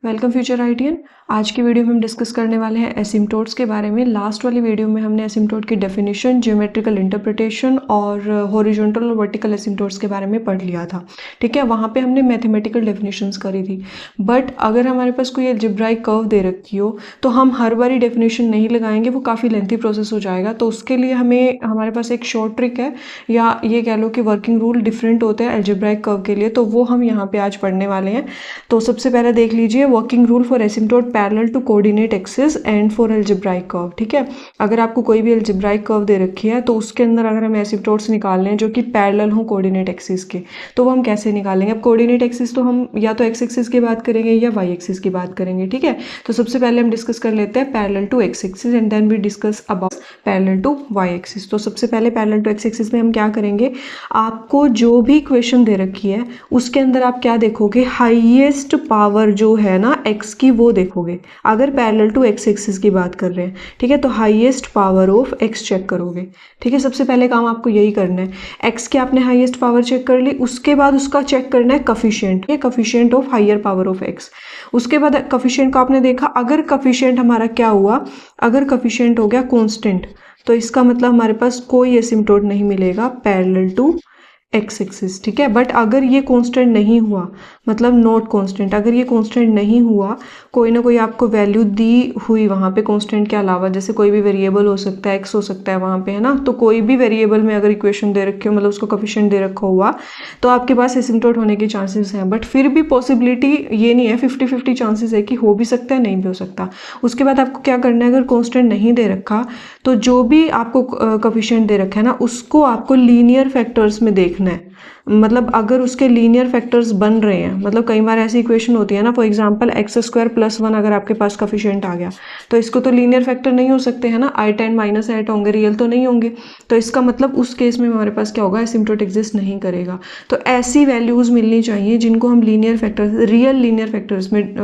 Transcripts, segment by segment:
Welcome future आइडियन। आज की video में हम डिस्कस करने वाले हैं एसिम्टोट्स के बारे में। लास्ट वाली वीडियो में हमने एसिम्टोट की डेफिनेशन, ज्योमेट्रिकल इंटरप्रिटेशन और हॉरिजॉन्टल और वर्टिकल एसिम्टोट्स के बारे में पढ़ लिया था। ठीक है, वहाँ पे हमने मैथमेटिकल डेफिनेशंस करी थी। बट अगर हमारे पास कोई अलजेब्राइक कर्व दे रखी हो तो हम हर बारी डेफिनेशन नहीं लगाएंगे, वो काफ़ी लेंथी प्रोसेस हो जाएगा। तो उसके लिए हमारे पास एक शॉर्ट ट्रिक है, या ये कह लो कि वर्किंग रूल डिफरेंट होते हैं अलजेब्राइक कर्व के लिए, तो वो हम यहाँ पे आज पढ़ने वाले हैं। तो सबसे पहले देख लीजिए working rule for asymptote parallel to coordinate axis and for algebraic curve. ठीक है, अगर आपको कोई भी अलजेब्राइक कर्व दे रखी है तो उसके अंदर अगर हमें एसिम्टोट्स निकालने हैं जो कि पैरेलल हो कोऑर्डिनेट एक्सिस के, तो वो हम कैसे निकालेंगे। अब कोऑर्डिनेट एक्सिस तो हम या तो एक्स एक्सिस की बात करेंगे या वाई एक्सिस की बात करेंगे। ठीक है, तो सबसे पहले हम डिस्कस कर लेते हैं parallel to x axis and then we discuss about parallel to Y axis. तो सबसे पहले पैरेलल टू एक्स एक्सिस में हम क्या करेंगे, आपको जो भी इक्वेशन दे रखी है उसके अंदर आप क्या देखोगे, हाईएस्ट पावर जो है ना एक्स की वो देखोगे। अगर पैरेलल टू एक्स एक्सिस की बात कर रहे हैं, ठीक है, तो highest power of X check करोगे। ठीक है, सबसे पहले काम आपको यही करना है। एक्स की आपने हाईएस्ट पावर चेक कर ली, उसके बाद उसका चेक करना है कफिशिएंट, ये coefficient of higher power of X. उसके बाद कफिशिएंट को आपने देखा, अगर कफिशिएंट हमारा क्या हुआ, अगर कफिशिएंट हो गया कांस्टेंट, तो इसका मतलब हमारे पास कोई एसिम्टोट नहीं मिलेगा पैरेलल टू एक्स एक्सिस। ठीक है, बट अगर ये कांस्टेंट नहीं हुआ, मतलब नॉट कांस्टेंट, अगर ये कांस्टेंट नहीं हुआ, कोई ना कोई आपको वैल्यू दी हुई वहाँ पे कांस्टेंट के अलावा, जैसे कोई भी वेरिएबल हो सकता है, एक्स हो सकता है वहाँ पे, है ना, तो कोई भी वेरिएबल में अगर इक्वेशन दे रखी हो, मतलब उसको कोफिशिएंट दे रखा हुआ, तो आपके पास एसिम्टोट होने के चांसेस हैं। बट फिर भी पॉसिबिलिटी ये नहीं है, 50-50 चांसेस है कि हो भी सकता है, नहीं भी हो सकता। उसके बाद आपको क्या करना है, अगर कांस्टेंट नहीं दे रखा तो जो भी आपको कोफिशिएंट दे रखा है ना, उसको आपको लीनियर फैक्टर्स में देखना है। मतलब अगर उसके लीनियर फैक्टर्स बन रहे हैं, मतलब कई बार ऐसी इक्वेशन होती है ना, for example x square plus 1 अगर आपके पास कोफिशिएंट आ गया, तो इसको तो लीनियर फैक्टर नहीं हो सकते हैं ना, आई 10 माइनस आई होंगे, रियल तो नहीं होंगे। तो इसका मतलब उस केस में हमारे पास क्या होगा, एसिम्टोट एग्जिस्ट नहीं करेगा। तो ऐसी वैल्यूज मिलनी चाहिए जिनको हम linear factors, real linear factors में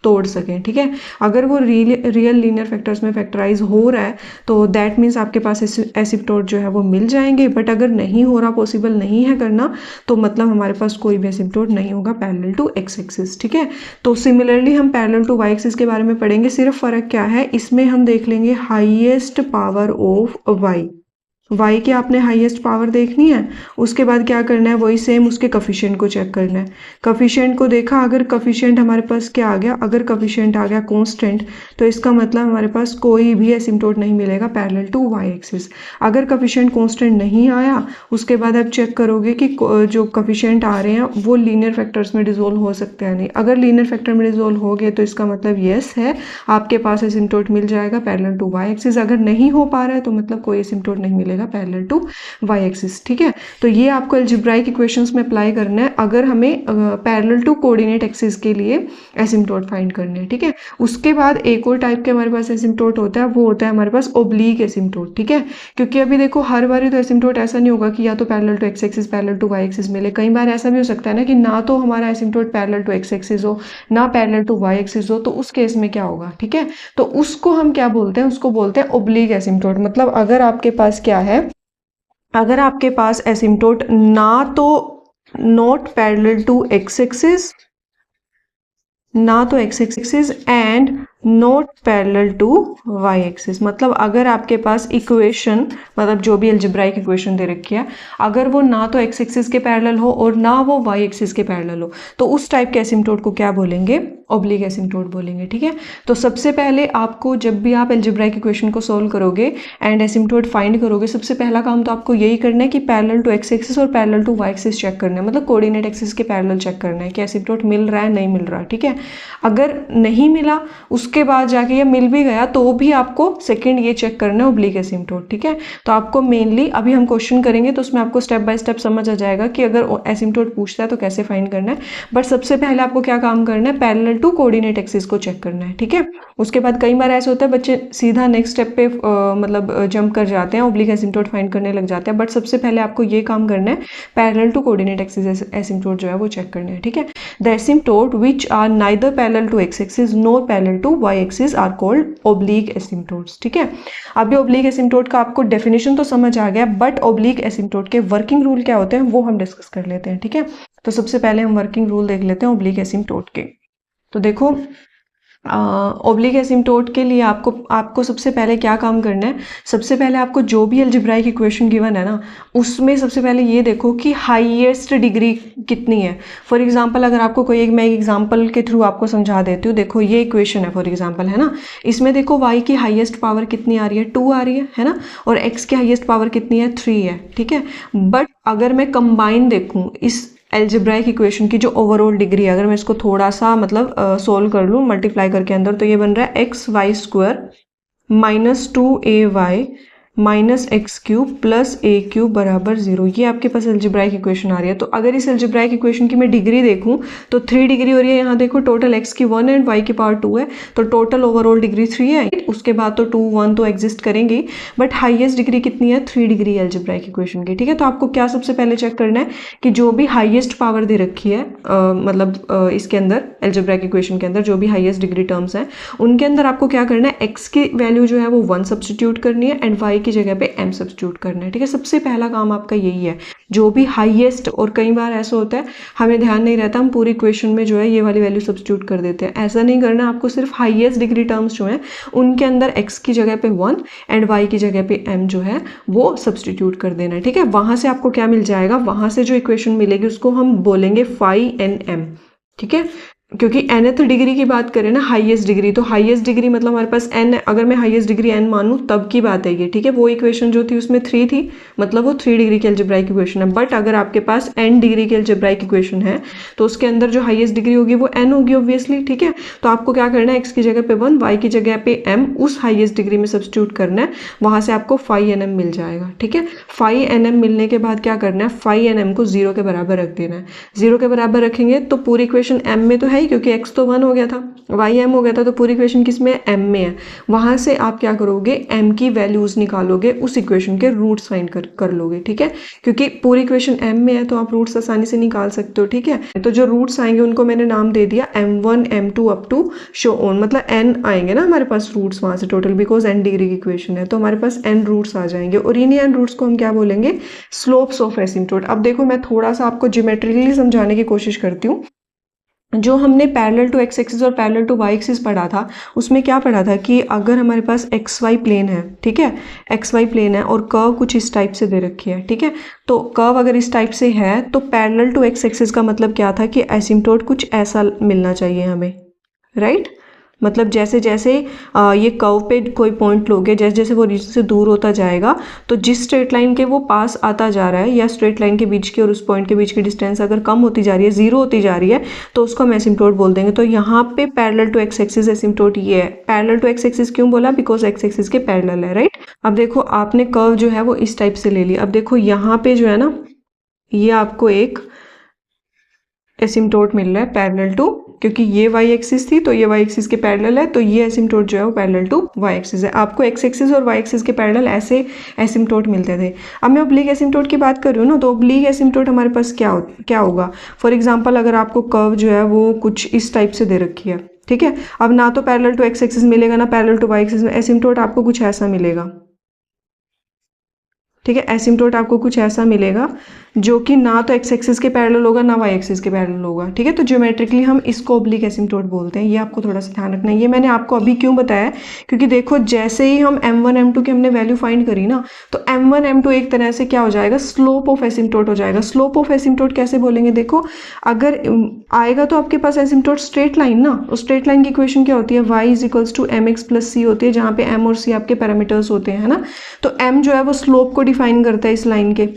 तोड़ सकें। ठीक है, अगर वो रियल लीनियर फैक्टर्स में फैक्टराइज हो रहा है तो दैट मीन्स आपके पास एसिम्टोट जो है वो मिल जाएंगे। बट अगर नहीं हो रहा, पॉसिबल नहीं है करना, तो मतलब हमारे पास कोई भी एसिम्टोट नहीं होगा पैरेलल टू एक्स एक्सिस। ठीक है, तो सिमिलरली हम पैरेलल टू वाई एक्सिस के बारे में पढ़ेंगे। सिर्फ फर्क क्या है, इसमें हम देख लेंगे highest power of Y. Y की आपने हाईएस्ट पावर देखनी है, उसके बाद क्या करना है, वही सेम उसके कफिशिएंट को चेक करना है। कफिशिएंट को देखा, अगर कफिशिएंट हमारे पास क्या आ गया, अगर कफिशिएंट आ गया कांस्टेंट, तो इसका मतलब हमारे पास कोई भी एसिम्टोट नहीं मिलेगा पैरेलल टू वाई एक्सिस। अगर कफिशिएंट कांस्टेंट नहीं आया, उसके बाद आप चेक करोगे कि जो कफिशिएंट आ रहे हैं वो लीनियर फैक्टर्स में डिसोल्व हो सकते हैं नहीं। अगर लीनियर फैक्टर में डिसोल्व हो गए तो इसका मतलब येस है, आपके पास एसिम्टोट मिल जाएगा पैरेलल टू वाई एक्सिस। अगर नहीं हो पा रहा है तो मतलब कोई एसिम्टोट नहीं मिलेगा पैरेलल टू वाई एक्सिस। ठीक है, तो ये आपको अलजेब्राइक इक्वेशंस में अप्लाई करना है अगर हमें पैरेलल टू कोऑर्डिनेट एक्सिस के लिए एसिम्टोट फाइंड करने हैं। ठीक है, उसके बाद एक और टाइप के हमारे पास एसिम्टोट होता है, वो होता है हमारे पास ओब्लीक एसिम्टोट। ठीक है, क्योंकि अभी देखो हर बार तो एसिम्टोट ऐसा नहीं होगा कि या तो parallel to x axis parallel to Y axis मिले। कई बार ऐसा भी हो सकता है ना कि ना तो हमारा asymptote parallel to x axis हो, ना पैरेलल टू वाई एक्सिस हो, तो उस केस में क्या होगा। ठीक है, तो उसको हम क्या बोलते हैं, उसको बोलते हैं ओब्लीक एसिम्टोट। मतलब अगर आपके पास क्या है, अगर आपके पास एसिम्टोट ना तो not parallel to x axis, ना तो x axis and not parallel to Y axis, मतलब अगर आपके पास इक्वेशन, मतलब जो भी अलजेब्राइक इक्वेशन दे रखी है, अगर वो ना तो एक्स एक्सिस के पैरेलल हो और ना वो वाई एक्सिस के पैरेलल हो, तो उस टाइप के एसिम्टोट को क्या बोलेंगे, ओब्लीक एसिम्टोट बोलेंगे। ठीक है, तो सबसे पहले आपको जब भी आप अलजेब्राइक इक्वेशन को सोल्व करोगे एंड एसिम्टोट फाइंड करोगे, सबसे पहला काम तो आपको यही करना है कि पैरेलल टू एक्स एक्सिस और parallel to Y axis check करना है, मतलब कोऑर्डिनेट एक्सिस के पैरेलल चेक करना है कि एसिम्टोट मिल रहा है नहीं मिल रहा। ठीक है, अगर नहीं मिला, उसके बाद जाके ये मिल भी गया, तो भी आपको सेकंड ये चेक करना है ओब्लीक एसिम्टोट। ठीक है, तो आपको मेनली अभी हम क्वेश्चन करेंगे तो उसमें आपको स्टेप बाय स्टेप समझ आ जाएगा कि अगर एसिम्टोट पूछता है तो कैसे फाइंड करना है। बट सबसे पहले आपको क्या काम करना है, पैरेलल टू कोऑर्डिनेट एक्सिस को चेक करना है। ठीक है, उसके बाद कई बार ऐसा होता है बच्चे सीधा नेक्स्ट स्टेप पे मतलब जंप कर जाते हैं, ओब्लीक एसिम्टोट फाइंड करने लग जाते हैं। बट सबसे पहले आपको ये काम करना है, parallel to coordinate axis asymptote जो है वो चेक करना है। ठीक है, the asymptote which are neither parallel to x axis nor parallel to Y axis are called oblique asymptotes. ठीक है, अभी ओब्लीक एसिम्टोट का आपको डेफिनेशन तो समझ आ गया, बट ओब्लीक एसिम्टोट के वर्किंग रूल क्या होते हैं वो हम डिस्कस कर लेते हैं। ठीक है, तो सबसे पहले हम वर्किंग रूल देख लेते हैं ओब्लीक एसिम्टोट के। तो देखो ओब्लिक एसिम्प्टोट के लिए आपको सबसे पहले क्या काम करना है। सबसे पहले आपको जो भी अलजेब्राइक इक्वेशन गिवन है ना, उसमें सबसे पहले ये देखो कि हाईएस्ट डिग्री कितनी है। फॉर एग्जांपल अगर आपको कोई मैं एक एग्जांपल के थ्रू आपको समझा देती हूँ। देखो ये इक्वेशन है फॉर एग्जांपल, है ना। इसमें देखो y की हाईएस्ट पावर कितनी आ रही है, 2 आ रही है ना। और x की हाईएस्ट पावर कितनी है, 3 है, ठीक है। बट अगर मैं कंबाइन देखूँ इस एल्जेब्राइक इक्वेशन की जो ओवरऑल डिग्री है, अगर मैं इसको थोड़ा सा मतलब सोल्व कर लूँ मल्टीप्लाई करके अंदर, तो ये बन रहा है XY² -2AY -x³ + a³ बराबर 0। ये आपके पास एल्जेब्राइक इक्वेशन आ रही है। तो अगर इस एल्जेब्राइक इक्वेशन की मैं डिग्री देखूं तो 3 डिग्री हो रही है। यहाँ देखो टोटल x की 1 एंड y की पावर 2 है, तो टोटल ओवरऑल डिग्री 3 है। उसके बाद तो 2 1 तो एग्जिस्ट करेंगे, बट हाईएस्ट डिग्री कितनी है, 3 डिग्री एल्जेब्राइक इक्वेशन की, ठीक है। तो आपको क्या सबसे पहले चेक करना है कि जो भी हाईएस्ट पावर दे रखी है इसके अंदर एल्जेब्राइक इक्वेशन के अंदर जो भी हाईएस्ट डिग्री टर्म्स हैं, उनके अंदर आपको क्या करना है, x की वैल्यू जो है वो 1 सब्स्टिट्यूट करनी है एंड y की जगह पे m सब्स्टिट्यूट करना है, ठीक है। सबसे पहला काम आपका यही है। जो भी हाईएस्ट, और कई बार ऐसा होता है हमें ध्यान नहीं रहता, हम पूरी इक्वेशन में जो है ये वाली वैल्यू सब्स्टिट्यूट कर देते हैं। ऐसा नहीं करना, आपको सिर्फ हाईएस्ट डिग्री टर्म्स जो हैं उनके अंदर x की जगह पे 1 एंड y की जगह पे m जो है वो सब्स्टिट्यूट कर देना है, ठीक है। वहां से आपको क्या मिल जाएगा, वहां से जो इक्वेशन मिलेगी उसको हम बोलेंगे फाई एन एम, ठीक है। क्योंकि nth डिग्री की बात करें ना, हाईएस्ट डिग्री, तो हाईएस्ट डिग्री मतलब हमारे पास n, अगर मैं हाईएस्ट डिग्री n मानूं तब की बात है ये, ठीक है। वो इक्वेशन जो थी उसमें 3 थी, मतलब वो 3 डिग्री की अलजेब्राइक इक्वेशन है। बट अगर आपके पास n डिग्री की अलजेब्राइक इक्वेशन है तो उसके अंदर जो हाईएस्ट डिग्री होगी वो n होगी ऑब्वियसली, ठीक है। तो आपको क्या करना है, x की जगह पे 1, y की जगह पे m उस हाईएस्ट डिग्री में सब्स्टिट्यूट करना है। वहां से आपको फाई एन एम मिल जाएगा, ठीक है। फाई एन एम मिलने के बाद क्या करना है, फाई एन एम को 0 के बराबर रख देना है। 0 के बराबर रखेंगे तो पूरी इक्वेशन m में तो है, क्योंकि x तो 1 हो गया था, y m हो गया था, तो पूरी इक्वेशन किस में है, m में है। वहां से आप क्या करोगे, m की वैल्यूज निकालोगे, उस इक्वेशन के रूट्स फाइंड कर लोगे, ठीक है। क्योंकि पूरी इक्वेशन m में है तो आप रूट्स आसानी से निकाल सकते हो, ठीक है। तो जो रूट्स आएंगे उनको मैंने नाम दे दिया m1 m2 up to show on, मतलब n आएंगे ना हमारे पास रूट्स वहां से टोटल, बिकॉज n डिग्री की इक्वेशन है तो हमारे पास n रूट्स आ जाएंगे। और इन्हीं n रूट्स को हम क्या बोलेंगे, स्लोप्स ऑफ एसिम्प्टोट। अब देखो मैं थोड़ा सा आपको ज्योमेट्रिकली समझाने की कोशिश करती हूँ। जो हमने पैरेलल टू एक्स एक्सिस और पैरेलल टू वाई एक्सिस पढ़ा था, उसमें क्या पढ़ा था कि अगर हमारे पास एक्स वाई प्लेन है, ठीक है, एक्स वाई प्लेन है और कर्व कुछ इस टाइप से दे रखी है, ठीक है। तो कर्व अगर इस टाइप से है तो पैरेलल टू एक्स एक्सिस का मतलब क्या था कि एसिम्प्टोट कुछ ऐसा मिलना चाहिए हमें, राइट। मतलब जैसे जैसे ये कर्व पे कोई पॉइंट लोगे, जैसे जैसे वो रीजन से दूर होता जाएगा, तो जिस स्ट्रेट लाइन के वो पास आता जा रहा है या स्ट्रेट लाइन के बीच की और उस पॉइंट के बीच की डिस्टेंस अगर कम होती जा रही है, 0 होती जा रही है, तो उसको हम एसिम्प्टोट बोल देंगे। तो यहाँ पे parallel to x axis asymptote ये है। पैरेलल टू एक्स एक्सिस क्यों बोला, बिकॉज एक्स एक्सिस के पैरेलल है, राइट। अब देखो आपने कर्व जो है वो इस टाइप से ले लिया। अब देखो यहाँ पे जो है ना, ये आपको एक एसिम्प्टोट मिल रहा है पैरेलल टू, क्योंकि ये वाई एक्सिस थी तो ये वाई एक्सिस के पैरेलल है, तो ये एसिम्प्टोट जो है वो पैरेलल टू वाई एक्सिस है। आपको एक्स एक्सिस और वाई एक्सिस के पैरेलल ऐसे एसिम्प्टोट मिलते थे। अब मैं ओब्लिक एसिम्प्टोट की बात कर रही हूँ ना, तो ओब्लिक एसिम्प्टोट हमारे पास क्या होगा। फॉर एग्जाम्पल अगर आपको कर्व जो है वो कुछ इस टाइप से दे रखी है, ठीक है। अब ना तो पैरेलल टू एक्स एक्सिस मिलेगा ना parallel to Y axis, asymptote आपको कुछ ऐसा मिलेगा, ठीक है। एसिम्प्टोट आपको कुछ ऐसा मिलेगा जो कि ना तो एक्स एक्सिस के पैरेलल होगा ना वाई एक्सिस के पैरेलल होगा, ठीक है। तो ज्योमेट्रिकली हम इसको ओब्लिक एसिम्प्टोट बोलते हैं। ये आपको थोड़ा सा ध्यान रखना है। ये मैंने आपको अभी क्यों बताया, क्योंकि देखो जैसे ही हम m1 m2 की हमने वैल्यू फाइंड करी ना, तो m1 m2 एक तरह से क्या हो जाएगा, स्लोप ऑफ एसिम्प्टोट हो जाएगा। स्लोप ऑफ एसिम्प्टोट कैसे बोलेंगे, देखो अगर आएगा तो आपके पास एसिम्प्टोट स्ट्रेट लाइन ना, उस स्ट्रेट लाइन की इक्वेशन क्या होती है, y = mx + c होती है, जहाँ पे m और c आपके पैरामीटर्स होते हैं, है ना। तो m जो है वो स्लोप को डिफाइन करता है इस लाइन के।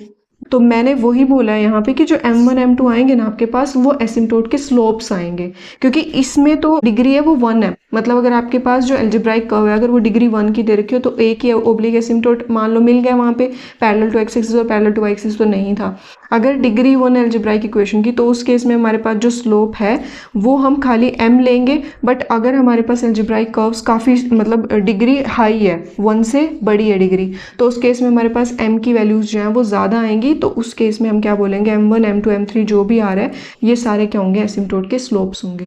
तो मैंने वही बोला है यहाँ पे कि जो m1 m2 आएंगे ना आपके पास, वो एसिम्प्टोट के स्लोप्स आएंगे, क्योंकि इसमें तो डिग्री है वो 1 है। मतलब अगर आपके पास जो एल्जेब्राइक कर्व है अगर वो डिग्री 1 की दे रखी हो तो एक ही ओब्लिक एसिम्प्टोट मान लो मिल गया वहाँ पे, पैरेलल टू एक्स एक्सिस और पैरेलल टू वाई एक्सिस तो नहीं था। अगर डिग्री 1 एल्जेब्राइक इक्वेशन की, तो उस केस में हमारे पास जो स्लोप है वो हम खाली m लेंगे। बट अगर हमारे पास एल्जेब्राइक कर्व्स काफ़ी मतलब डिग्री हाई है, 1 से बड़ी है डिग्री, तो उस केस में हमारे पास m की वैल्यूज़ जो हैं वो ज़्यादा आएंगी। तो उस केस में हम क्या बोलेंगे, m1 m2 m3 जो भी आ रहा है ये सारे क्या होंगे, एसिम्प्टोट के स्लोप्स होंगे।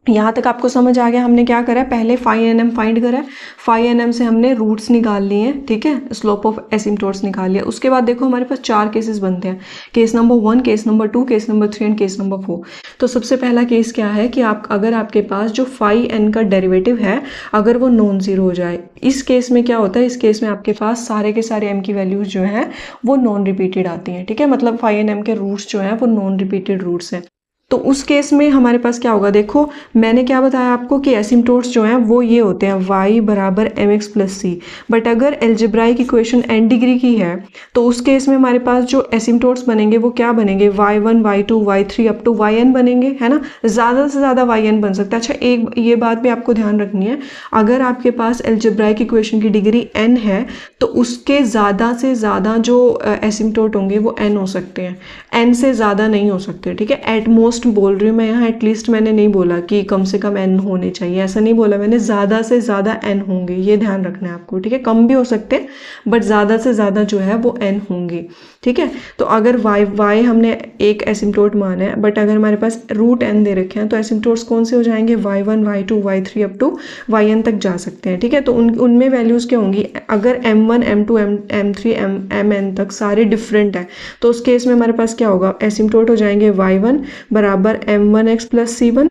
यहाँ तक आपको समझ आ गया हमने क्या करा है, पहले फाई एन एम फाइंड करा है, फाई एन एम से हमने रूट्स निकाल लिए हैं, ठीक है, स्लोप ऑफ एसिम्प्टोट्स निकाल लिया। उसके बाद देखो हमारे पास 4 केसेस बनते हैं, case number 1, case number 2, case number 3 and case number 4। तो सबसे पहला केस क्या है कि अगर आपके पास जो फाई एन का डेरिवेटिव है अगर वो नॉन जीरो हो जाए, इस केस में क्या होता है, इस केस में आपके पास सारे के सारे एम की वैल्यूज जो है वो नॉन रिपीटेड आती हैं, ठीक है, मतलब फाई एन एम के रूट्स जो हैं वो नॉन रिपीटेड रूट्स हैं। तो उस केस में हमारे पास क्या होगा, देखो मैंने क्या बताया आपको कि एसिम्प्टोट्स जो हैं वो ये होते हैं y बराबर m x plus c. But अगर एल्जेब्राइक इक्वेशन n डिग्री की है तो उस केस में हमारे पास जो एसिम्प्टोट्स बनेंगे वो क्या बनेंगे, y1 y2 y3 up to yn बनेंगे, है ना, ज़्यादा से ज़्यादा yn बन सकता है। अच्छा एक ये बात भी आपको ध्यान रखनी है, अगर आपके पास एल्जेब्राइक इक्वेशन की डिग्री n है तो उसके ज़्यादा से ज़्यादा जो एसिम्प्टोट होंगे वो n हो सकते हैं, n से ज़्यादा नहीं हो सकते, ठीक है। एट मोस्ट बोल रही हूँ मैं यहाँ, एटलीस्ट मैंने नहीं बोला कि कम से कम n होने चाहिए, ऐसा नहीं बोला मैंने, ज़्यादा से ज़्यादा n होंगे, ये ध्यान रखना है आपको, ठीक है। कम भी हो सकते हैं बट ज़्यादा से ज़्यादा जो है वो n होंगे, ठीक है। तो अगर y हमने एक एसिम्प्टोट माना है बट अगर हमारे पास रूट n दे रखे हैं तो एसिम्प्टोट्स कौन से हो जाएंगे, y1 y2 y3 up to yn तक जा सकते हैं, ठीक है। तो उनमें वैल्यूज़ क्या होंगी, अगर m1 m2 m3 mn तक सारे डिफरेंट है तो उस केस में हमारे पास क्या होगा, एसिम्प्टोट हो जाएंगे y1 बराबर m1x प्लस c1,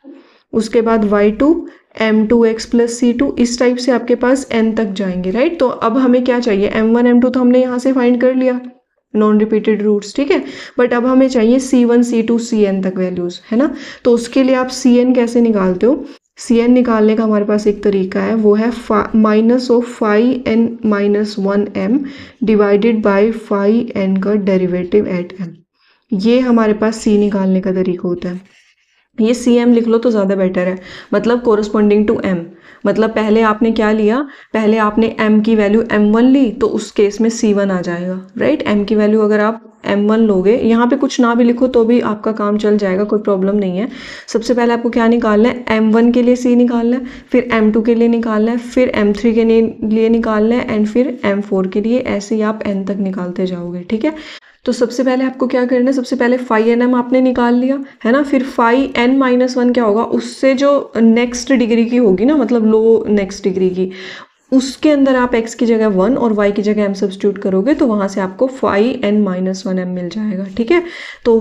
उसके बाद y2 m2x प्लस c2, इस टाइप से आपके पास n तक जाएंगे, राइट। तो अब हमें क्या चाहिए, m1 m2 तो हमने यहाँ से फाइंड कर लिया, नॉन रिपीटेड रूट्स, ठीक है, बट अब हमें चाहिए c1 c2 cn तक वैल्यूज, है ना। तो उसके लिए आप cn कैसे निकालते हो, cn निकालने का हमारे पास एक तरीका है, वो है minus of phi n minus 1m divided by phi n का डेरिवेटिव एट m। ये हमारे पास c निकालने का तरीका होता है। ये cm लिख लो तो ज़्यादा बेटर है, मतलब कोरस्पॉन्डिंग टू m, मतलब पहले आपने क्या लिया, पहले आपने m की वैल्यू m1 ली तो उस केस में c1 आ जाएगा, राइट। m की वैल्यू अगर आप m1 लोगे, यहाँ पे कुछ ना भी लिखो तो भी आपका काम चल जाएगा, कोई प्रॉब्लम नहीं है। सबसे पहले आपको क्या निकालना है, m1 के लिए c निकालना है, फिर m2 के लिए निकालना है, फिर m3 के लिए निकालना है एंड फिर m4 के लिए, ऐसे ही आप n तक निकालते जाओगे, ठीक है। तो सबसे पहले आपको क्या करना है, सबसे पहले फाई एन एम आपने निकाल लिया, है ना, फिर फाई एन माइनस 1 क्या होगा, उससे जो नेक्स्ट डिग्री की होगी ना, मतलब लो नेक्स्ट डिग्री की, उसके अंदर आप x की जगह 1 और y की जगह m सब्स्टिट्यूट करोगे तो वहाँ से आपको फाई एन माइनस 1m मिल जाएगा, ठीक है। तो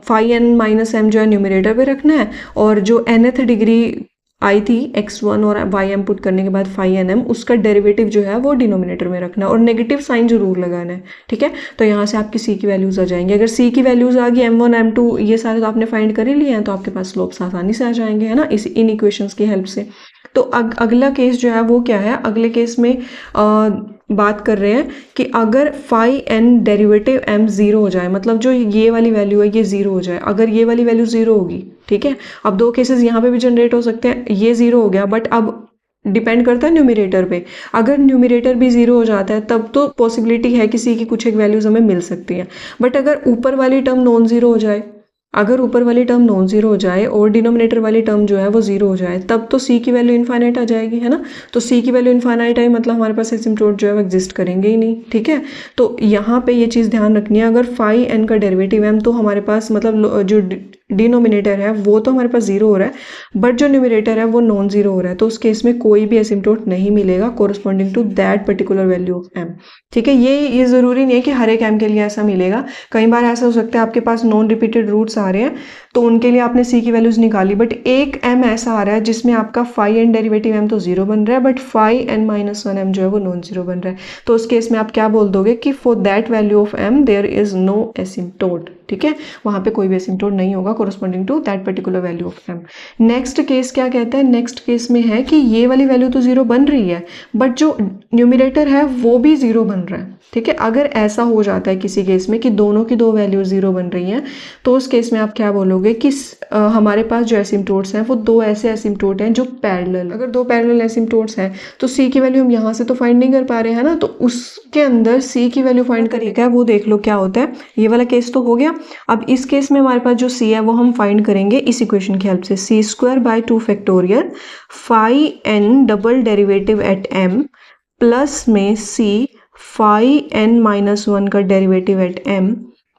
फाई एन माइनस m जो है न्यूमरेटर पे रखना है और जो nth डिग्री आई थी x1 और y m पुट करने के बाद फाई एन एम, उसका डेरिवेटिव जो है वो डिनोमिनेटर में रखना है और नेगेटिव साइन जरूर लगाना है, ठीक है। तो यहाँ से आपकी c की वैल्यूज आ जाएंगी, अगर c की वैल्यूज आ गई m1 m2 ये सारे तो आपने फाइंड कर ही लिए हैं तो आपके पास स्लोप्स आसानी से आ जाएंगे, है ना, इन इक्वेशंस की हेल्प से। तो अगला केस जो है वो क्या है, अगले केस में बात कर रहे हैं कि अगर phi n derivative m zero हो जाए, मतलब जो ये वाली वैल्यू है ये जीरो हो जाए, अगर ये वाली वैल्यू जीरो होगी, ठीक है। अब दो केसेस यहाँ पे भी जनरेट हो सकते हैं, ये जीरो हो गया बट अब डिपेंड करता है न्यूमरेटर पे, अगर न्यूमरेटर भी जीरो हो जाता है तब तो पॉसिबिलिटी है किसी की कुछ एक वैल्यूज हमें मिल सकती है। बट अगर ऊपर वाली टर्म नॉन जीरो हो जाए, अगर ऊपर वाली टर्म नॉन जीरो हो जाए और डिनोमिनेटर वाली टर्म जो है वो जीरो हो जाए तब तो c की वैल्यू इनफाइनाइट आ जाएगी, है ना। तो c की वैल्यू इनफाइनाइट आई मतलब हमारे पास एसिम्प्टोट जो है वो एग्जिस्ट करेंगे ही नहीं, ठीक है। तो यहाँ पे ये चीज़ ध्यान रखनी है, अगर फाई एन का डेरिवेटिव m तो हमारे पास मतलब जो डिनोमिनेटर है वो तो हमारे पास जीरो हो रहा है बट जो न्यूमरेटर है वो नॉन जीरो हो रहा है, तो उस केस में कोई भी एसिम्प्टोट नहीं मिलेगा corresponding to that particular value of m, ठीक है। ये ज़रूरी नहीं है कि हर एक m के लिए ऐसा मिलेगा, कई बार ऐसा हो सकता है आपके पास नॉन रिपीटेड रूट्स आ रहे हैं तो उनके लिए आपने c की वैल्यूज निकाली बट एक m ऐसा आ रहा है जिसमें आपका फाई एन डेरिवेटिव m तो जीरो बन रहा है but phi n minus 1m जो है वो नॉन जीरो बन रहा है, तो उस केस में आप क्या बोल दोगे कि for that value of m there is no asymptote, ठीक है, वहाँ पे कोई भी एसिम्प्टोट नहीं होगा corresponding to that particular value of m। Next case क्या कहता है, नेक्स्ट केस में है कि ये वाली वैल्यू तो जीरो बन रही है बट जो न्यूमरेटर है वो भी जीरो बन रहा है, ठीक है। अगर ऐसा हो जाता है किसी केस में कि दोनों की दो वैल्यू जीरो बन रही हैं तो उस केस में आप क्या बोलोगे कि हमारे पास जो एसिम्प्टोट्स हैं वो दो ऐसे एसिम्प्टोट हैं जो पैरेलल, अगर दो पैरेलल एसिम्प्टोट्स हैं तो c की वैल्यू हम यहाँ से तो फाइंड नहीं कर पा रहे हैं ना, तो उसके अंदर c की वैल्यू फाइंड करिएगा, वो देख लो क्या होता है। ये वाला केस तो हो गया, अब इस केस में हमारे पास जो c है वो हम फाइंड करेंगे इस इक्वेशन की हेल्प से, c square by 2 factorial phi n double derivative at m plus में c फाई एन माइनस 1 का डेरिवेटिव एट m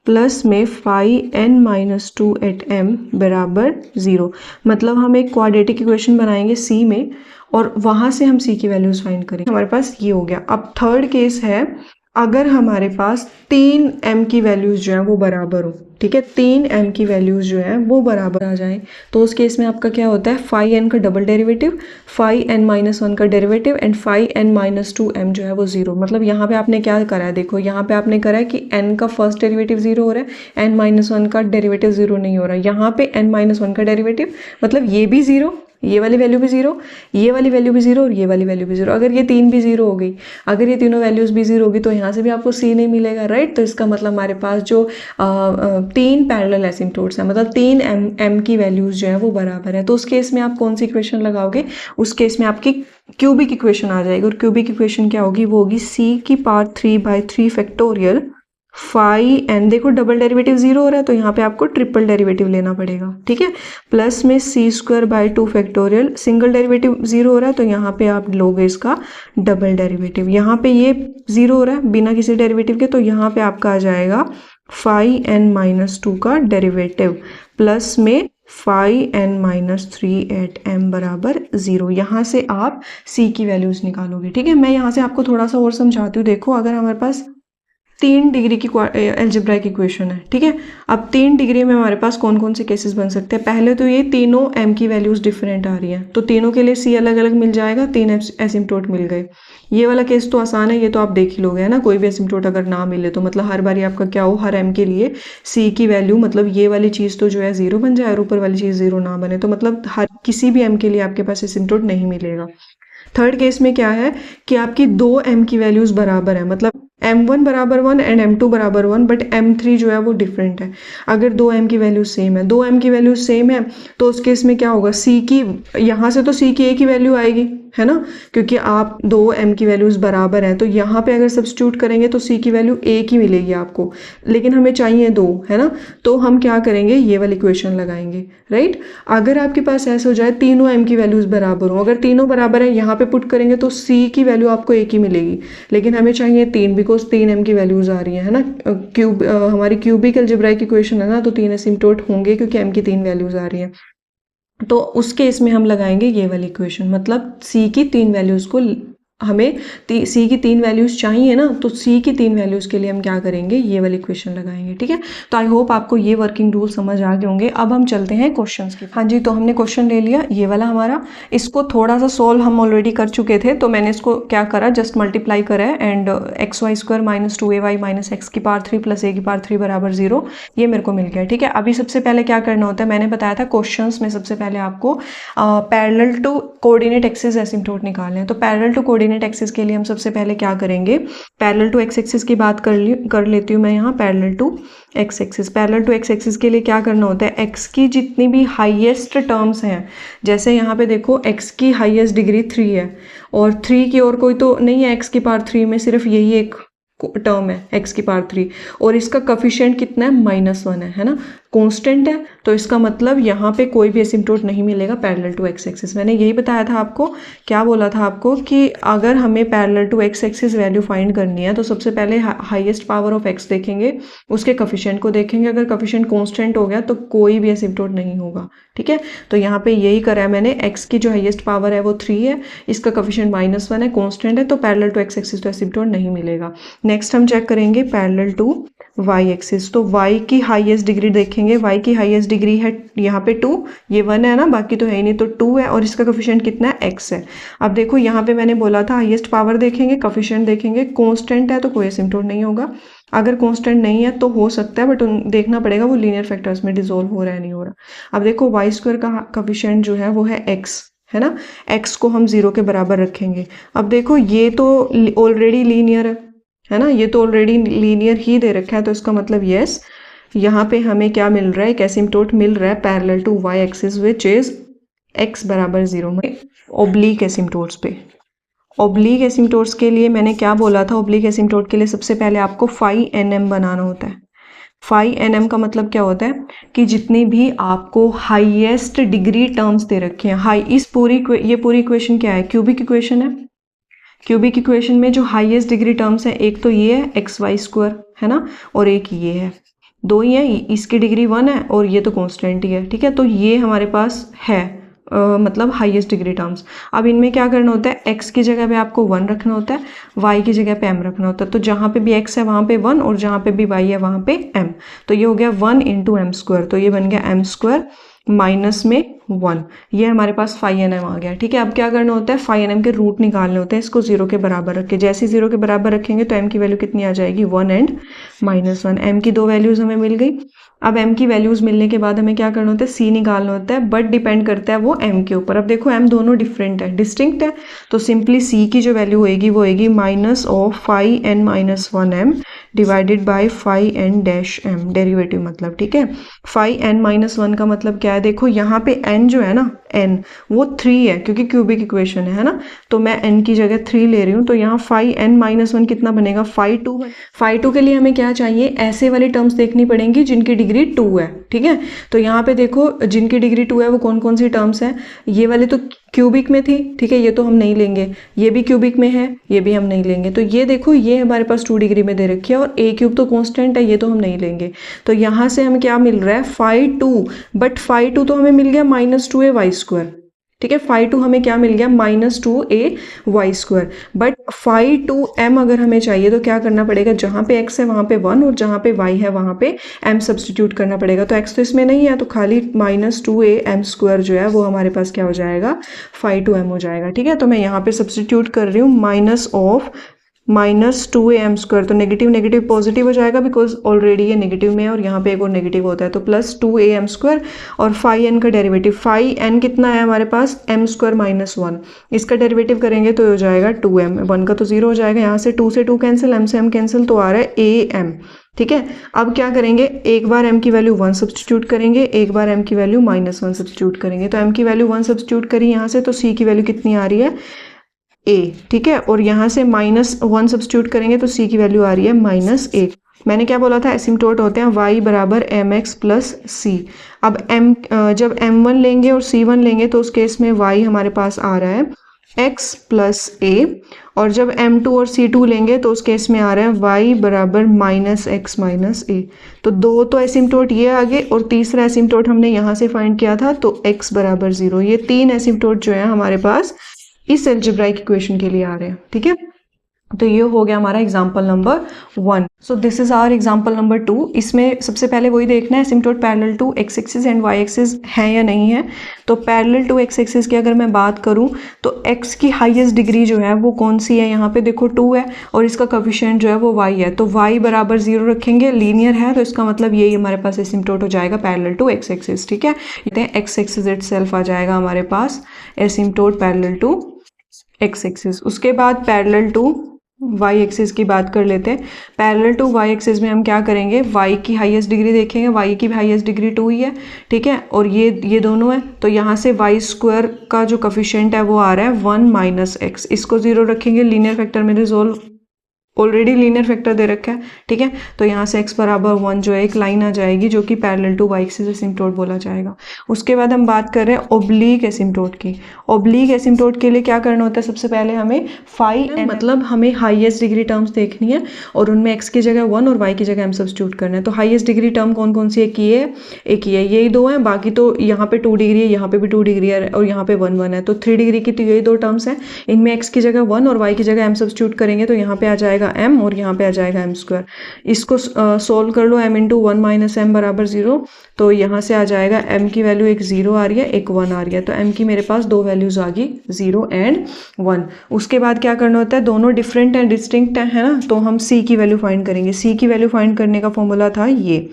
प्लस में phi n minus 2 at m बराबर 0। मतलब हम एक क्वाड्रेटिक इक्वेशन बनाएंगे c में और वहाँ से हम c की वैल्यूज फाइंड करेंगे। हमारे पास ये हो गया। अब थर्ड केस है, अगर हमारे पास 3 m की वैल्यूज जो है वो बराबर हो, ठीक है, 3 m की वैल्यूज जो है वो बराबर आ जाए, तो उस केस में आपका क्या होता है, फाई n का double derivative, phi n minus 1 का derivative and phi n minus 2m जो है वो 0। मतलब यहाँ पे आपने क्या करा है, देखो यहाँ पे आपने करा है कि n का फर्स्ट डेरिवेटिव 0 हो रहा है, n माइनस 1 का डेरिवेटिव 0 नहीं हो रहा है। यहाँ पे n माइनस 1 का डेरिवेटिव मतलब ये भी 0, ये वाली वैल्यू भी 0, ये वाली वैल्यू भी 0 और ये वाली वैल्यू भी 0। अगर ये तीन भी 0 हो गई, अगर ये तीनों वैल्यूज भी 0 होगी तो यहाँ से भी आपको c नहीं मिलेगा, राइट। तो इसका मतलब हमारे पास जो 3 पैरेलल एसिम्प्टोट्स हैं, मतलब 3 m की वैल्यूज जो है वो बराबर है। तो उस केस में आप कौन सी इक्वेशन लगाओगे, उस केस में आपकी क्यूबिक इक्वेशन आ जाएगी। और क्यूबिक इक्वेशन क्या होगी, वो होगी c की पावर 3/3 फैक्टोरियल फाई n, देखो डबल डेरिवेटिव 0 हो रहा है तो यहाँ पे आपको ट्रिपल डेरिवेटिव लेना पड़ेगा, ठीक है, प्लस में c² 2 फैक्टोरियल, सिंगल डेरिवेटिव 0 हो रहा है तो यहाँ पे आप लोगे इसका डबल डेरिवेटिव। यहाँ पे ये 0 हो रहा है बिना किसी डेरिवेटिव के, तो यहाँ पे आपका आ जाएगा फाई n माइनस 2 का डेरिवेटिव प्लस में phi n minus 3 at m बराबर 0। यहाँ से आप c की वैल्यूज निकालोगे, ठीक है। मैं यहाँ से आपको थोड़ा सा और समझाती हूँ। देखो अगर हमारे पास 3 डिग्री की एल्जेब्राइक इक्वेशन है, ठीक है। अब 3 डिग्री में हमारे पास कौन कौन से केसेस बन सकते हैं, पहले तो ये तीनों m की वैल्यूज डिफरेंट आ रही हैं, तो तीनों के लिए c अलग अलग मिल जाएगा, 3 एसिम्प्टोट मिल गए। ये वाला केस तो आसान है, ये तो आप देख ही लोगे, है ना। कोई भी एसिम्प्टोट अगर ना मिले तो मतलब हर बारी आपका क्या हो, हर m के लिए c की वैल्यू, मतलब ये वाली चीज़ तो जो है 0 बन जाए और ऊपर वाली चीज़ 0 ना बने, तो मतलब हर किसी भी m के लिए आपके पास एसिम्प्टोट नहीं मिलेगा। थर्ड केस में क्या है कि आपकी 2 m की वैल्यूज बराबर है, मतलब m1 बराबर 1 एंड m2 बराबर 1, बट m3 जो है वो डिफरेंट है। अगर 2 m की वैल्यूज सेम है, 2 m की वैल्यूज सेम है, तो उस केस में क्या होगा, c की, यहाँ से तो c की एक ही वैल्यू आएगी, है ना, क्योंकि आप 2 m की वैल्यूज बराबर हैं, तो यहाँ पे अगर सब्स्टिट्यूट करेंगे तो c की वैल्यू एक ही मिलेगी आपको, लेकिन हमें चाहिए 2, है ना। तो हम क्या करेंगे, ये वाली इक्वेशन लगाएंगे, राइट। अगर आपके पास ऐसा हो जाए तीनों m की वैल्यूज बराबर हो, अगर तीनों बराबर है यहाँ पे पुट करेंगे तो c की वैल्यू आपको एक ही मिलेगी, लेकिन हमें चाहिए 3, बिकॉज 3 m की वैल्यूज आ रही है ना। हमारी क्यूबिक अलजेब्राइक इक्वेशन है ना, तो 3 एसिम्प्टोट होंगे क्योंकि m की 3 वैल्यूज आ रही है। तो उस केस में हम लगाएंगे ये वाली इक्वेशन, मतलब c की 3 वैल्यूज को, हमें c की 3 वैल्यूज चाहिए ना, तो c की 3 वैल्यूज के लिए हम क्या करेंगे, ये वाली इक्वेशन लगाएंगे, ठीक है। तो आई होप आपको ये वर्किंग रूल समझ आ गए होंगे। अब हम चलते हैं क्वेश्चंस की। हाँ जी, तो हमने क्वेश्चन ले लिया ये वाला हमारा, इसको थोड़ा सा सोल्व हम ऑलरेडी कर चुके थे, तो मैंने इसको क्या करा, जस्ट मल्टीप्लाई करा है and xy² minus 2ay minus x की पावर 3 प्लस a की पावर 3 बराबर 0, ये मेरे को मिल गया, ठीक है। अभी सबसे पहले क्या करना होता है, मैंने बताया था क्वेश्चंस में सबसे पहले आपको parallel to coordinate axis asymptote निकालने हैं। तो पैरेलल टू कोऑर्डिनेट एक्सिस के लिए हम सबसे पहले क्या करेंगे, पैरेलल टू एक्स एक्सिस की बात कर लेती हूँ मैं यहाँ, parallel to x axis. Parallel to x axis के लिए क्या करना होता है, एक्स की जितनी भी हाईएस्ट टर्म्स हैं, जैसे यहाँ पे देखो एक्स की हाईएस्ट डिग्री 3 है और 3 की और कोई तो नहीं है, एक्स की पावर 3 में सिर्फ यही एक टर्म है एक्स की पावर 3, और इसका कोफिशिएंट कितना है, -1 है ना, कांस्टेंट है। तो इसका मतलब यहाँ पे कोई भी एसिम्प्टोट नहीं मिलेगा पैरेलल टू एक्स एक्सिस। मैंने यही बताया था आपको, क्या बोला था आपको, कि अगर हमें parallel to x axis value find करनी है तो सबसे पहले हाईएस्ट पावर ऑफ एक्स देखेंगे, उसके कोफिशिएंट को देखेंगे, अगर कोफिशिएंट कांस्टेंट हो गया तो कोई भी एसिम्प्टोट नहीं होगा, ठीक है। तो यहाँ पे यही करा है मैंने, एक्स की जो हाईएस्ट पावर है वो 3 है, इसका कोफिशिएंट -1 है, कांस्टेंट है, तो पैरेलल टू एक्स एक्सिस तो एसिम्प्टोट नहीं मिलेगा। नेक्स्ट हम चेक करेंगे पैरेलल टू वाई एक्सिस। तो वाई की हाईएस्ट डिग्री देखेंगे, वाई की हाईएस्ट डिग्री है यहाँ पे 2, ये 1 है ना, बाकी तो है ही नहीं, तो 2 है और इसका कोफिशिएंट कितना है, x है। अब देखो यहाँ पे मैंने बोला था हाईएस्ट पावर देखेंगे, कोफिशिएंट देखेंगे, कांस्टेंट है तो कोई एसिम्प्टोट नहीं होगा, अगर कांस्टेंट नहीं है तो हो सकता है, बट देखना पड़ेगा वो लीनियर फैक्टर्स में डिसॉल्व हो रहा है नहीं हो रहा। अब देखो y² का कोफिशिएंट जो है वो है x, है ना, x को हम 0 के बराबर रखेंगे। अब देखो ये तो ऑलरेडी लीनियर है ना, ये तो ऑलरेडी लीनियर ही दे रखा है, तो इसका मतलब यस, यहाँ पे हमें क्या मिल रहा है, एक एसिम्प्टोट मिल रहा है parallel to Y axis which is x बराबर 0 में ओब्लिक एसिम्प्टोट्स पे। ओब्लिक एसिम्प्टोट्स के लिए मैंने क्या बोला था, ओब्लिक एसिम्प्टोट के लिए सबसे पहले आपको फाई nm बनाना होता है। फाई nm का मतलब क्या होता है कि जितनी भी आपको हाईएस्ट डिग्री टर्म्स दे रखे हैं, हाई, ये पूरी इक्वेशन क्या है, क्यूबिक इक्वेशन है। क्यूबिक इक्वेशन में जो हाईएस्ट डिग्री टर्म्स है, एक तो ये है xy² है ना, और एक ये है, दो ही है, इसकी डिग्री 1 है और ये तो कांस्टेंट ही है, ठीक है। तो ये हमारे पास है मतलब हाईएस्ट डिग्री टर्म्स। अब इनमें क्या करना होता है, x की जगह पे आपको 1 रखना होता है, y की जगह पे m रखना होता है। तो जहाँ पे भी x है वहाँ पे 1 और जहाँ पे भी y है वहाँ पे m। तो ये हो गया 1 इंटू एम स्क्वायर, तो ये बन गया m स्क्वायर माइनस में 1, ये हमारे पास फाई एन एम आ गया, ठीक है। अब क्या करना होता है, फाई एन एम के रूट निकालने होते हैं, इसको 0 के बराबर रख के। जैसे 0 के बराबर रखेंगे तो m की वैल्यू कितनी आ जाएगी, 1 एंड -1। m की दो वैल्यूज हमें मिल गई। अब m की वैल्यूज मिलने के बाद हमें क्या करना होता है, c निकालना होता है, बट डिपेंड करता है वो m के ऊपर। अब देखो m दोनों डिफरेंट है, डिस्टिंक्ट है, तो सिंपली c की जो वैल्यू होएगी वो होएगी minus of phi n minus 1m divided by phi n dash m, derivative मतलब, ठीक है। फाई एन माइनस 1 का मतलब क्या है, देखो यहाँ पे n जो है ना, n वो 3 है क्योंकि क्यूबिक इक्वेशन है ना, तो मैं n की जगह 3 ले रही हूँ। तो यहाँ फाई एन माइनस 1 कितना बनेगा, फाई 2। फाई 2 के लिए हमें क्या चाहिए, ऐसे वाली टर्म्स देखनी पड़ेंगी जिनकी डिग्री 2 है, ठीक है। तो यहाँ पे देखो जिनकी डिग्री 2 है वो कौन कौन सी टर्म्स हैं, ये वाली तो क्यूबिक में थी, ठीक है, ये तो हम नहीं लेंगे। ये भी क्यूबिक में है, ये भी हम नहीं लेंगे। तो ये देखो ये हमारे पास 2 डिग्री में दे रखी है और a क्यूब तो कांस्टेंट है, ये तो हम नहीं लेंगे। तो यहाँ से हमें क्या मिल रहा है, फाई 2, बट फाई 2 तो हमें मिल गया -2a y², ठीक है। फाई 2 हमें क्या मिल गया, -2a y²। But phi 2m अगर हमें चाहिए तो क्या करना पड़ेगा, जहाँ पे x है वहाँ पे 1 और जहाँ पे y है वहाँ पे m सब्सटीट्यूट करना पड़ेगा। तो x तो इसमें नहीं है, तो खाली -2am² जो है वो हमारे पास क्या हो जाएगा, फाई 2m हो जाएगा, ठीक है। तो मैं यहाँ पे सब्सटीट्यूट कर रही हूँ माइनस ऑफ -2am², तो नेगेटिव नेगेटिव पॉजिटिव हो जाएगा बिकॉज ऑलरेडी ये नेगेटिव में है और यहाँ पे एक और नेगेटिव होता है, तो +2am² और फाई एन का डेरिवेटिव, फाई एन कितना है हमारे पास, m² - 1, इसका डेरिवेटिव करेंगे तो हो जाएगा 2m, 1 का तो 0 हो जाएगा, यहाँ से 2 से 2 कैंसिल, m से m कैंसिल, तो आ रहा है am, ठीक है। अब क्या करेंगे, एक बार m की वैल्यू 1 सब्सटीट्यूट करेंगे, एक बार m की वैल्यू -1 सब्सटीट्यूट करेंगे। तो m की वैल्यू 1 सब्सटीट्यूट करी यहाँ से, तो c की वैल्यू कितनी आ रही है, a, ठीक है। और यहाँ से -1 सब्सटीट्यूट करेंगे तो c की वैल्यू आ रही है -1। मैंने क्या बोला था, एसिम्प्टोट होते हैं y बराबर mx प्लस c। अब जब m1 लेंगे और c1 लेंगे तो उस केस में y हमारे पास आ रहा है x प्लस a, और जब m2 और c2 लेंगे तो उस केस में आ रहा है y बराबर -x माइनस a। तो दो तो एसिम्प्टोट ये आगे और तीसरा एसिम्प्टोट हमने यहाँ से फाइंड किया था, तो x बराबर 0। ये 3 एसिम्प्टोट जो है हमारे पास इस एल्जेब्राइक इक्वेशन के लिए आ रहे हैं, ठीक है। तो ये हो गया हमारा example number 1। So this is our example number 2। इसमें सबसे पहले वही देखना है asymptote parallel to x axis and y axis है या नहीं है। तो पैरेलल टू एक्स एक्सिस की अगर मैं बात करूं तो x की हाईएस्ट डिग्री जो है वो कौन सी है, यहाँ पे देखो 2 है और इसका कोफिशिएंट जो है वो y है, तो y बराबर 0 रखेंगे, लीनियर है, तो इसका मतलब यही हमारे पास एसिम्प्टोट हो जाएगा पैरेलल टू एक्स एक्सिस, ठीक है। एक्स एक्सिस इटसेल्फ आ जाएगा हमारे पास asymptote parallel to x axis. उसके बाद पैरेलल टू वाई एक्सिस की बात कर लेते हैं। पैरेलल टू वाई एक्सिस में हम क्या करेंगे, वाई की हाईएस्ट डिग्री देखेंगे, वाई की भी हाईएस्ट डिग्री 2 ही है, ठीक है, और ये दोनों है, तो यहाँ से y² का जो कोफिशिएंट है वो आ रहा है 1 - x, इसको 0 रखेंगे, लीनियर फैक्टर में रिजोल्व, ऑलरेडी लीनियर फैक्टर दे रखा है, ठीक है। तो यहाँ से x बराबर 1 जो है एक लाइन आ जाएगी जो कि parallel to Y axis asymptote बोला जाएगा। उसके बाद हम बात कर रहे हैं ओब्लीक एसिम्प्टोट की। ओब्लीक एसिम्प्टोट के लिए क्या करना होता है, सबसे पहले हमें फाई एन, मतलब हमें हाईएस्ट डिग्री टर्म्स देखनी है और उनमें x की जगह 1 और y की जगह m सब्सटीट्यूट करना है। तो हाईएस्ट डिग्री टर्म कौन कौन सी है, एक ये है, एक ये, यही दो हैं, बाकी तो यहाँ पे 2 डिग्री है, यहाँ पे भी 2 डिग्री है और यहाँ पे 1 1 है, तो 3 डिग्री की तो यही 2 टर्म्स हैं। इनमें x की जगह 1 और y की जगह m सब्सटीट्यूट करेंगे तो यहाँ पे आ जाएगा m और यहाँ पे आ जाएगा m²। इसको सोल्व कर लो, m इंटू 1 - m बराबर 0, तो यहाँ से आ जाएगा m की वैल्यू एक 0 आ रही है, एक 1 आ रही है, तो m की मेरे पास 2 वैल्यूज आ गई, 0 एंड 1। उसके बाद क्या करना होता है, दोनों डिफरेंट एंड डिस्टिंक्ट है ना, तो हम c की वैल्यू फाइंड करेंगे। c की वैल्यू फाइंड करने का फॉर्मूला था ये,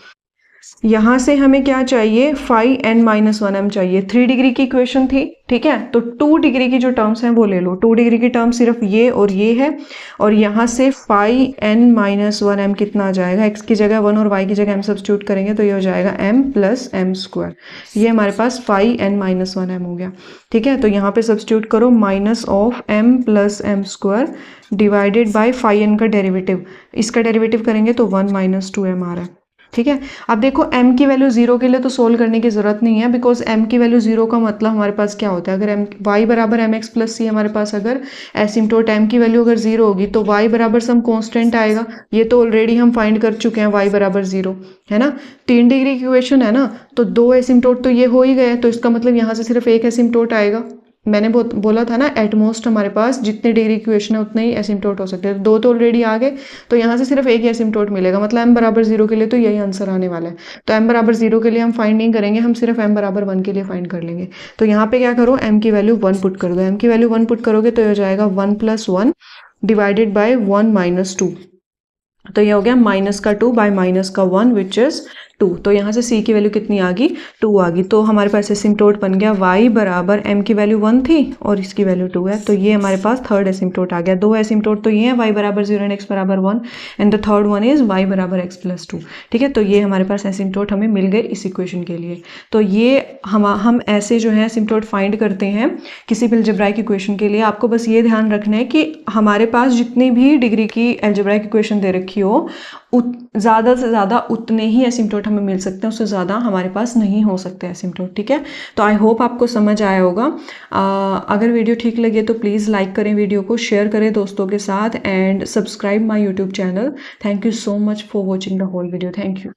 यहाँ से हमें क्या चाहिए, फाई n - 1m चाहिए। 3 डिग्री की इक्वेशन थी, ठीक है, तो 2 डिग्री की जो टर्म्स हैं वो ले लो। 2 डिग्री की टर्म सिर्फ ये और ये है, और यहाँ से फाई n - 1m कितना आ जाएगा, x की जगह 1 और y की जगह m सब्सटीट्यूट करेंगे तो ये हो जाएगा m प्लस m²। ये हमारे पास फाई n - 1m हो गया, ठीक है। तो यहाँ पे सब्सटीट्यूट करो -m plus m² divided by phi n का डेरिवेटिव, इसका डेरिवेटिव करेंगे तो 1 - 2m आ रहा है, ठीक है। अब देखो m की वैल्यू 0 के लिए तो सोल्व करने की ज़रूरत नहीं है, बिकॉज m की वैल्यू 0 का मतलब हमारे पास क्या होता है, अगर m y बराबर एम एक्स प्लस सी हमारे पास अगर एसिम्टोट m की वैल्यू अगर 0 होगी तो y बराबर सम कांस्टेंट आएगा। ये तो ऑलरेडी हम फाइंड कर चुके हैं, y बराबर 0 है ना। 3 डिग्री की इक्वेशन है ना, तो 2 एसिम्टोट तो ये हो ही गए, तो इसका मतलब यहाँ से सिर्फ एक एसिम्टोट आएगा। मैंने बोला था ना एटमोस्ट हमारे पास जितने डिग्री इक्वेशन है उतने ही एसिम्टोट हो सकते हैं, दो तो ऑलरेडी आ गए, तो यहाँ से सिर्फ एक ही एसिम्टोट मिलेगा, मतलब m बराबर 0 के लिए तो यही आंसर आने वाला है। तो m बराबर 0 के लिए हम फाइंड नहीं करेंगे, हम सिर्फ m बराबर 1 के लिए फाइंड कर लेंगे। तो यहाँ पे क्या करो, m की वैल्यू 1 पुट कर दो। m की वैल्यू 1 पुट करोगे तो हो जाएगा 1 + 1 डिवाइडेड बाय 1 - 2, तो ये हो गया माइनस का 2 बाय माइनस का 1 विच इज 2। तो यहाँ से c की वैल्यू कितनी आ गई, 2 आ गई। तो हमारे पास एसिम्टोट बन गया y बराबर m की वैल्यू 1 थी और इसकी वैल्यू 2 है, तो ये हमारे पास थर्ड एसिम्टोट आ गया। दो एसिम्टोट तो ये है, y बराबर 0 एंड x बराबर 1, and the third one is y बराबर x + 2। ठीक है, तो ये हमारे पास एसिम्टोट हमें मिल गए इस इक्वेशन के लिए। तो ये हम ऐसे जो है एसिम्टोट फाइंड करते हैं किसी भी अलजेब्राइक इक्वेशन के लिए। आपको बस ये ध्यान रखना है कि हमारे पास जितनी भी डिग्री की अलजेब्राइक इक्वेशन दे रखी हो, ज़्यादा से ज़्यादा उतने ही एसिम्टोट हमें मिल सकते हैं, उससे ज़्यादा हमारे पास नहीं हो सकते एसिम्टोट। ठीक है, तो आई होप आपको समझ आया होगा। अगर वीडियो ठीक लगे तो प्लीज़ लाइक करें, वीडियो को शेयर करें दोस्तों के साथ, and subscribe my YouTube channel. Thank you so much for watching the whole video. Thank you.